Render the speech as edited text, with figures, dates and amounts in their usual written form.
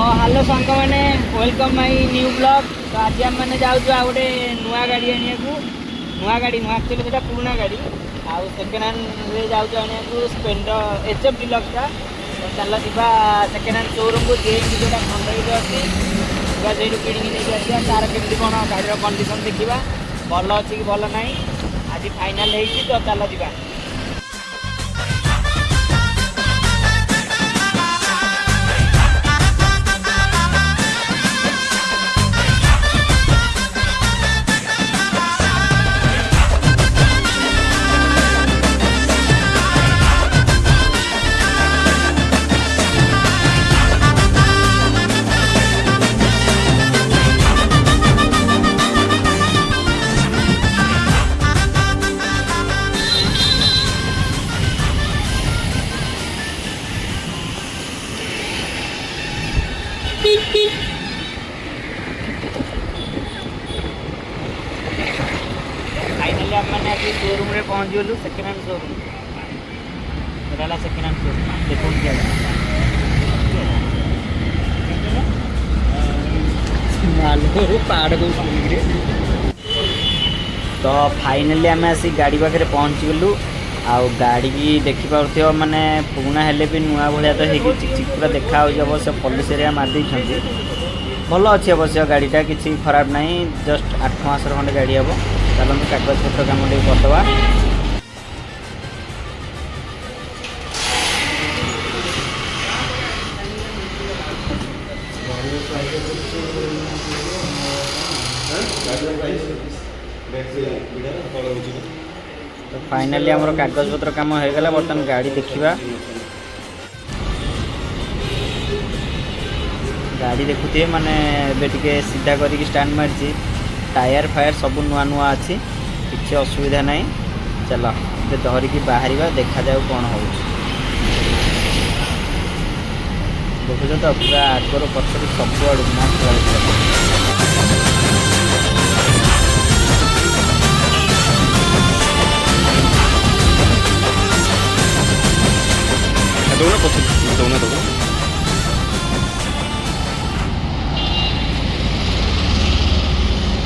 Hello सांग मैंने welcome my new blog. तो आज आम मैंने जाऊँ गोटे नुआ गाड़ी आने को नुआ गाड़ी नुआ एक्चुअली से पुराना गाड़ी आउ सेकेंड हैंड जाऊँ आने को स्प्लेंडर एचएफ डिलक्सटा। तो चल जा सेकेंड हैंड शोरूम को देखिए जोटा खंडगीरी अच्छी से किणी नहीं आसा तार केमती कौन गाड़ी कंडीशन देखा भल अच्छी कि भल ना आज फाइनाल हो चल जा। फाइनाली आम मैंने आज शोरूम रे पहुँच गलु सेकेंड हैंड शोरूम एटा सेकेंड हैंड शोरूम देखो पहाड़ को तो फाइनाली आम आसी गाड़ी पाखे पहुँची गलु आउ गाड़ी भी देखिपे माने पुराना हेले भी नुआ भाया तो हो चिक पूरा देखा अवश्य पॉलिश एरिया मारी भल अच्छी अवश्य गाड़ीटा किसी खराब ना जस्ट 8 मास खंडे गाड़ी हम चलते कागज पत्र कम करदे। तो फाइनाली आमर कागज पत्र कम हो गला बर्तमान गाड़ी देखा गाड़ी देखुए माने टे सीधा करके स्टार्ट मारी टायर फायर सब नुआ नुआ अच्छी किसी असुविधा ना चल धरिकी बाहर देखा जाऊ कौन हो देखुच तो पूरा आगर पचर सब दौना पछ दौना दौना